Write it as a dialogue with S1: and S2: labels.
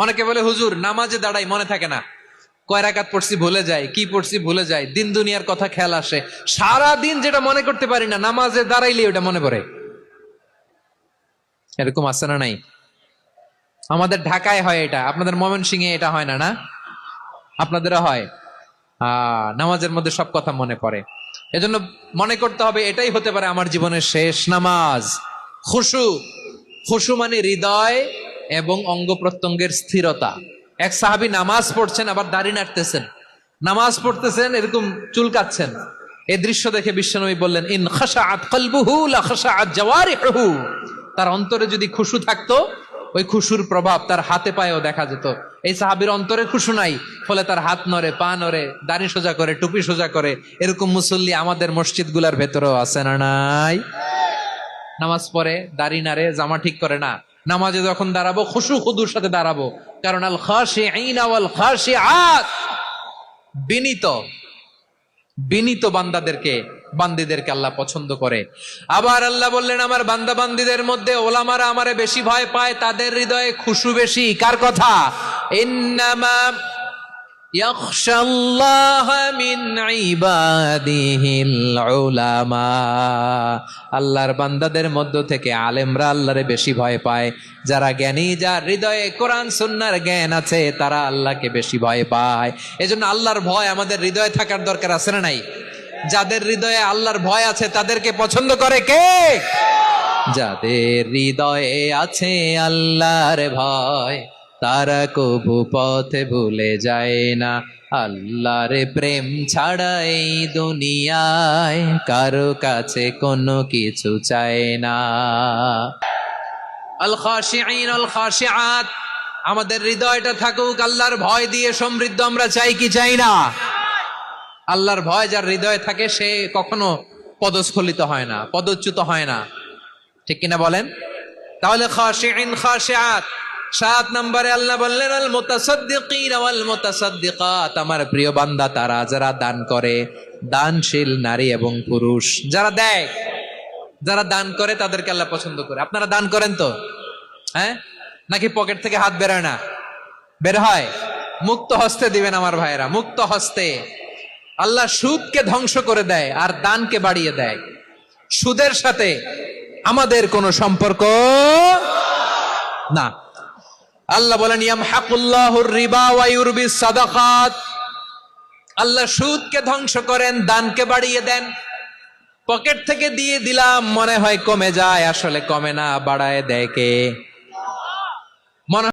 S1: অনেকে বলে হুজুর নামাজে দাঁড়াই মনে থাকে না, কয় রাকাত পড়ছি ভুলে যায়, কি পড়ছি ভুলে যায়, দিন দুনিয়ার কথা খেয়াল আসে, সারা দিন যেটা মনে করতে পারি না নামাজে দাঁড়াইলে ওটা মনে পড়ে। এরকম আছে না নাই? আমাদের ঢাকায় হয় এটা, আপনাদের ময়মনসিংহে এটা হয় না? না, আপনাদেরও হয়। নামাজের মধ্যে সব কথা মনে পড়ে। এজন্য মনে করতে হবে এটাই হতে পারে আমার জীবনের শেষ নামাজ। খুশু, খুশু মানে হৃদয় এবং অঙ্গ প্রত্যঙ্গের স্থিরতা। এক সাহাবী নামাজ পড়ছেন আবার দাড়ি নাড়তেছেন, নামাজ পড়তেছেন এরকম চুলকাচ্ছেন। এই দৃশ্য দেখে বিশ্বনবী বললেন, ইন খাশাআত কলবুহু লা খাশাআত জাওয়ারিহুহু। তার অন্তরে যদি খুশু থাকতো, ওই খুশুর প্রভাব তার হাতে পায়েও দেখা যেত। এই সাহাবীর অন্তরে খুশু নাই, ফলে তার হাত নড়ে, পা নড়ে, দাড়ি সোজা করে, টুপি সোজা করে। এরকম মুসল্লি আমাদের মসজিদ গুলার ভেতরেও আছে না নাই? নামাজ পড়ে, দাড়ি নাড়ে, জামা ঠিক করে না, নামাজে যখন দাঁড়াবো খুশু খুদুর সাথে দাঁড়াবো। কারণ আল খাশিঈনা ওয়াল খাশিআত, বিনীত বিনীত বান্দিদেরকে আল্লাহ পছন্দ করে। আবার আল্লাহ বললেন, আমার বান্দা বান্দিদের মধ্যে ওলামারা আমারে বেশি ভয় পায়, তাদের হৃদয়ে খুশু বেশি। কার কথা? ইন্নামা ইয়াখশাল্লাহ মিন ইবাদিহিল উলামা। আল্লাহর বান্দাদের মধ্য থেকে আলেমরা আল্লাহরে বেশি ভয় পায়। যারা জ্ঞানী, যার হৃদয়ে কোরআন সুন্নাহর জ্ঞান আছে, তারা আল্লাহকে বেশি ভয় পায়। এজন্য আল্লাহর ভয় আমাদের হৃদয়ে থাকার দরকার আছে না নাই? যাদের হৃদয়ে আল্লাহর ভয় আছে তাদেরকে পছন্দ করে কে? যাদের হৃদয়ে আছে আল্লাহর ভয়, তারা কবু পথে ভুলে যায় না। আল্লাহর প্রেম ছাড়া এই দুনিয়ায় কারো কাছে কোনো কিছু চায় না। আল খাশিঈন আল খাশিআত, আমাদের হৃদয়টা থাকুক আল্লাহর ভয় দিয়ে সমৃদ্ধ। আমরা চাই কি চাই না? আল্লাহর ভয় যার হৃদয়ে থাকে সে কখনো পদস্খলিত হয় না, পদচ্যুত হয় না। ঠিক কিনা বলেন? তাহলে খাশিঈন খাশিআত। 7 নম্বরে আল্লাহ বললেন, আল মুতাসাদ্দিকিন ওয়াল মুতাসাদ্দিকাত, আমার প্রিয় বান্দা তারা যারা দান করে, দানশীল নারী এবং পুরুষ যারা দেয়, যারা দান করে তাদেরকে আল্লাহ পছন্দ করে। আপনারা দান করেন তো? হ্যাঁ, নাকি পকেট থেকে হাত বেরোয় না? বের হয়। মুক্ত হস্তে দিবেন আমার ভাইয়েরা, মুক্ত হস্তে। আল্লাহ সুদকে ধ্বংস করে দেয় আর দানকে বাড়িয়ে দেয়। সুদের সাথে আমাদের কোনো সম্পর্ক না। আল্লাহ বলেন, ইয়ামহাকুল্লাহুর রিবা ওয়া ইউরবিস সাদাকাত। আল্লাহ সুদকে ধ্বংস করেন, দানকে বাড়িয়ে দেন। পকেট থেকে দিয়ে দিলাম মনে হয় কমে যায়, আসলে কমে না, বাড়ায় দেয় কে? মনে